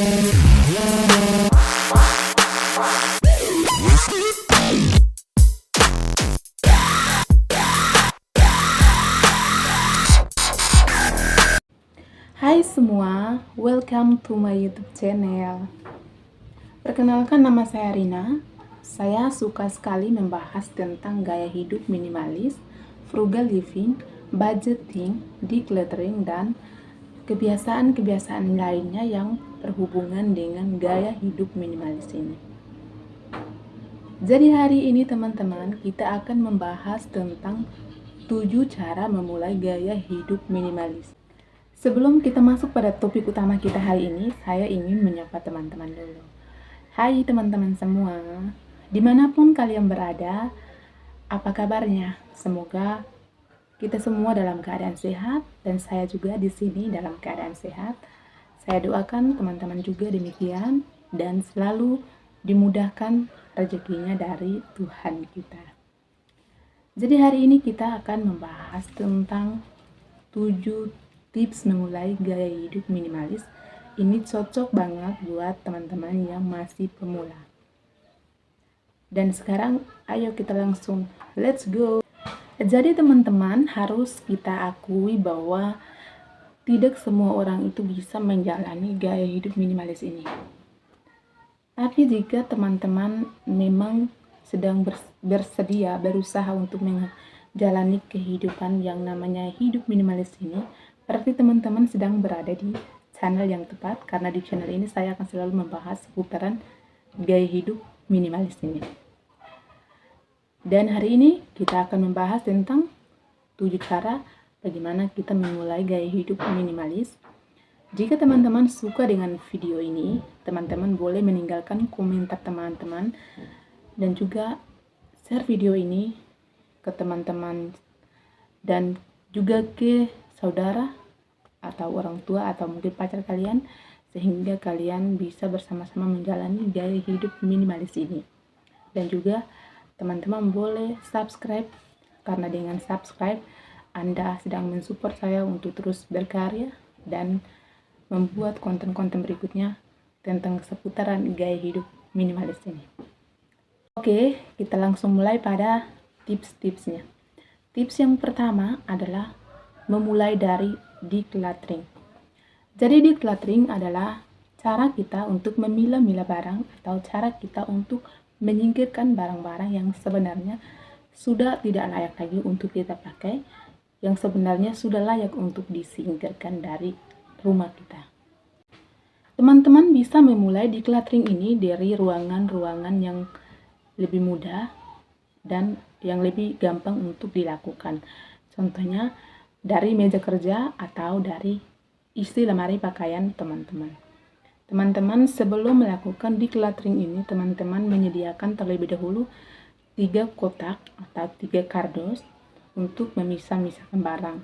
Hai semua, welcome to my YouTube channel. Perkenalkan, nama saya Rina. Saya suka sekali membahas tentang gaya hidup minimalis, frugal living, budgeting, decluttering, dan kebiasaan-kebiasaan lainnya yang berhubungan dengan gaya hidup minimalis ini. Jadi hari ini teman-teman, kita akan membahas tentang 7 cara memulai gaya hidup minimalis. Sebelum kita masuk pada topik utama kita hari ini, saya ingin menyapa teman-teman dulu. Hai teman-teman semua, dimanapun kalian berada, apa kabarnya? Semoga kita semua dalam keadaan sehat, dan saya juga di sini dalam keadaan sehat. Saya doakan teman-teman juga demikian, dan selalu dimudahkan rezekinya dari Tuhan kita. Jadi hari ini kita akan membahas tentang 7 tips memulai gaya hidup minimalis. Ini cocok banget buat teman-teman yang masih pemula. Dan sekarang ayo kita langsung let's go. Jadi teman-teman, harus kita akui bahwa tidak semua orang itu bisa menjalani gaya hidup minimalis ini. Tapi jika teman-teman memang sedang bersedia berusaha untuk menjalani kehidupan yang namanya hidup minimalis ini, berarti teman-teman sedang berada di channel yang tepat, karena di channel ini saya akan selalu membahas seputaran gaya hidup minimalis ini. Dan hari ini kita akan membahas tentang 7 cara bagaimana kita memulai gaya hidup minimalis. Jika teman-teman suka dengan video ini, teman-teman boleh meninggalkan komentar teman-teman dan juga share video ini ke teman-teman dan juga ke saudara atau orang tua atau mungkin pacar kalian, sehingga kalian bisa bersama-sama menjalani gaya hidup minimalis ini. Dan juga teman-teman boleh subscribe, karena dengan subscribe Anda sedang mensupport saya untuk terus berkarya dan membuat konten-konten berikutnya tentang seputaran gaya hidup minimalis ini. Oke, kita langsung mulai pada tips-tipsnya. Tips yang pertama adalah memulai dari decluttering. Jadi decluttering adalah cara kita untuk memilah-milah barang atau cara kita untuk menyingkirkan barang-barang yang sebenarnya sudah tidak layak lagi untuk kita pakai, yang sebenarnya sudah layak untuk disingkirkan dari rumah kita. Teman-teman bisa memulai decluttering ini dari ruangan-ruangan yang lebih mudah dan yang lebih gampang untuk dilakukan. Contohnya dari meja kerja atau dari isi lemari pakaian teman-teman. Teman-teman sebelum melakukan decluttering ini, teman-teman menyediakan terlebih dahulu 3 kotak atau 3 kardus untuk memisah-misahkan barang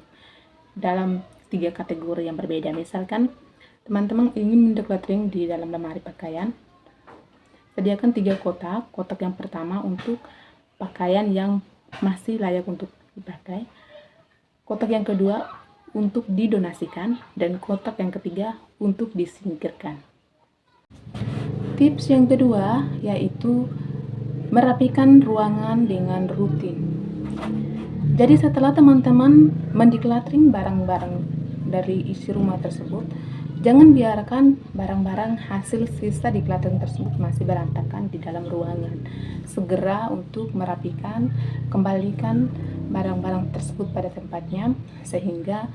dalam 3 kategori yang berbeda. Misalkan teman-teman ingin mendecluttering di dalam lemari pakaian, sediakan 3 kotak. Kotak yang pertama untuk pakaian yang masih layak untuk dipakai, kotak yang kedua untuk didonasikan, dan kotak yang ketiga untuk disingkirkan. Tips yang kedua yaitu merapikan ruangan dengan rutin. Jadi setelah teman-teman mendecluttering barang-barang dari isi rumah tersebut, jangan biarkan barang-barang hasil sisa decluttering tersebut masih berantakan di dalam ruangan. Segera untuk merapikan, kembalikan barang-barang tersebut pada tempatnya, sehingga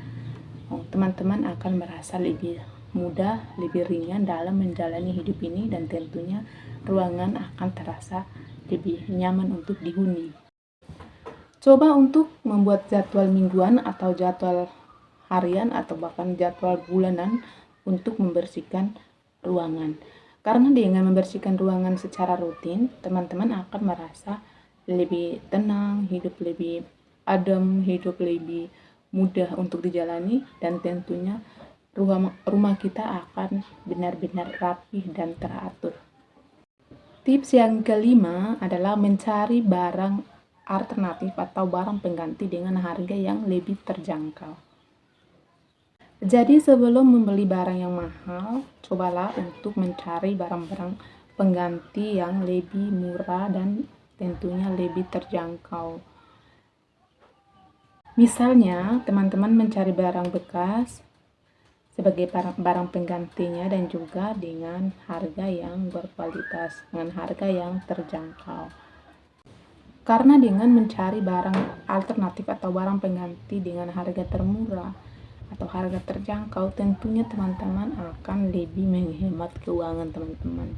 teman-teman akan merasa lebih mudah, lebih ringan dalam menjalani hidup ini, dan tentunya ruangan akan terasa lebih nyaman untuk dihuni. Coba untuk membuat jadwal mingguan atau jadwal harian atau bahkan jadwal bulanan untuk membersihkan ruangan. Karena dengan membersihkan ruangan secara rutin, teman-teman akan merasa lebih tenang, hidup lebih adem, hidup lebih mudah untuk dijalani, dan tentunya rumah kita akan benar-benar rapi dan teratur. Tips yang kelima adalah mencari barang alternatif atau barang pengganti dengan harga yang lebih terjangkau. Jadi sebelum membeli barang yang mahal, cobalah untuk mencari barang-barang pengganti yang lebih murah dan tentunya lebih terjangkau. Misalnya, teman-teman mencari barang bekas sebagai barang penggantinya dan juga dengan harga yang berkualitas, dengan harga yang terjangkau. Karena dengan mencari barang alternatif atau barang pengganti dengan harga termurah atau harga terjangkau, tentunya teman-teman akan lebih menghemat keuangan teman-teman.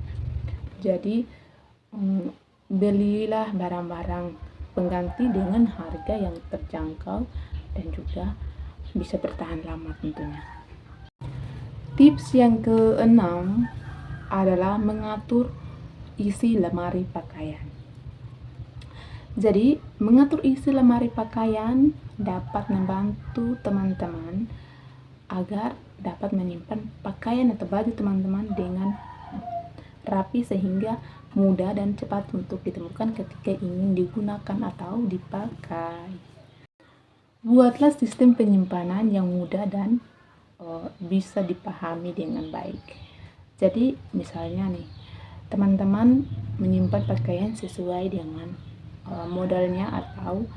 Jadi belilah barang-barang pengganti dengan harga yang terjangkau dan juga bisa bertahan lama tentunya. Tips yang keenam adalah mengatur isi lemari pakaian. Jadi, mengatur isi lemari pakaian dapat membantu teman-teman agar dapat menyimpan pakaian atau baju teman-teman dengan rapi sehingga mudah dan cepat untuk ditemukan ketika ingin digunakan atau dipakai. Buatlah sistem penyimpanan yang mudah dan bisa dipahami dengan baik. Jadi misalnya nih, teman-teman menyimpan pakaian sesuai dengan modelnya atau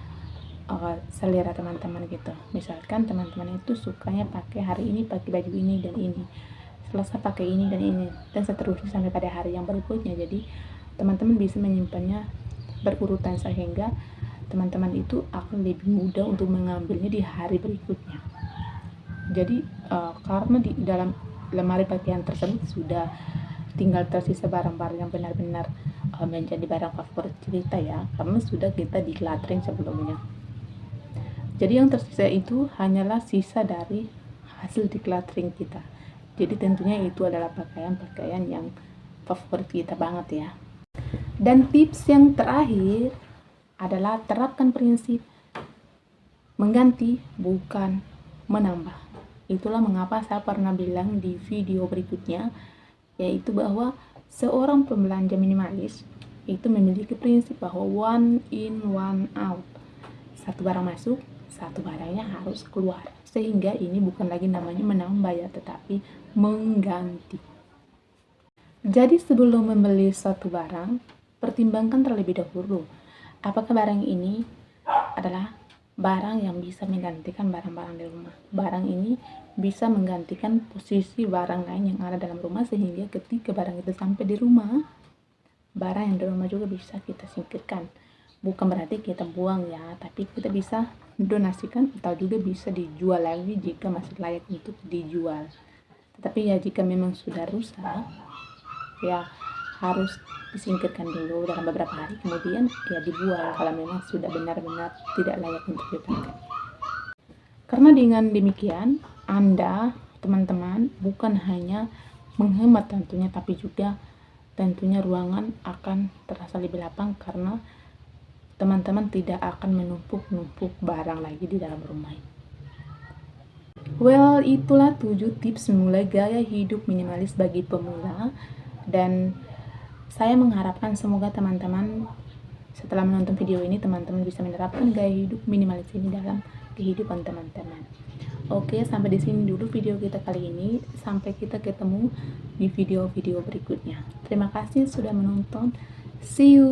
selera teman-teman gitu. Misalkan teman-teman itu sukanya pakai hari ini pakai baju ini dan ini, Selasa pakai ini dan ini, dan seterusnya sampai pada hari yang berikutnya. Jadi teman-teman bisa menyimpannya berurutan sehingga teman-teman itu akan lebih mudah untuk mengambilnya di hari berikutnya. Jadi karena di dalam lemari pakaian tersebut sudah tinggal tersisa barang-barang yang benar-benar menjadi barang favorit kita ya, karena sudah kita decluttering sebelumnya. Jadi yang tersisa itu hanyalah sisa dari hasil decluttering kita. Jadi tentunya itu adalah pakaian-pakaian yang favorit kita banget ya. Dan tips yang terakhir adalah terapkan prinsip mengganti bukan menambah. Itulah mengapa saya pernah bilang di video berikutnya, yaitu bahwa seorang pembelanja minimalis itu memiliki prinsip bahwa one in one out. Satu barang masuk, satu barangnya harus keluar, sehingga ini bukan lagi namanya menambah ya, tetapi mengganti. Jadi sebelum membeli suatu barang, pertimbangkan terlebih dahulu apakah barang ini adalah barang yang bisa menggantikan barang-barang di rumah. Barang ini bisa menggantikan posisi barang lain yang ada dalam rumah, sehingga ketika barang itu sampai di rumah, barang yang di rumah juga bisa kita singkirkan. Bukan berarti kita buang ya, tapi kita bisa donasikan atau juga bisa dijual lagi jika masih layak untuk dijual. Tetapi ya jika memang sudah rusak, ya harus disingkirkan dulu dalam beberapa hari, kemudian ya dibuang kalau memang sudah benar-benar tidak layak untuk dipakai. Karena dengan demikian, Anda, teman-teman, bukan hanya menghemat tentunya, tapi juga tentunya ruangan akan terasa lebih lapang karena teman-teman tidak akan menumpuk-numpuk barang lagi di dalam rumah. Well, itulah 7 tips memulai gaya hidup minimalis bagi pemula, dan saya mengharapkan semoga teman-teman setelah menonton video ini, teman-teman bisa menerapkan gaya hidup minimalis ini dalam kehidupan teman-teman. Oke, sampai di sini dulu video kita kali ini. Sampai kita ketemu di video-video berikutnya. Terima kasih sudah menonton. See you.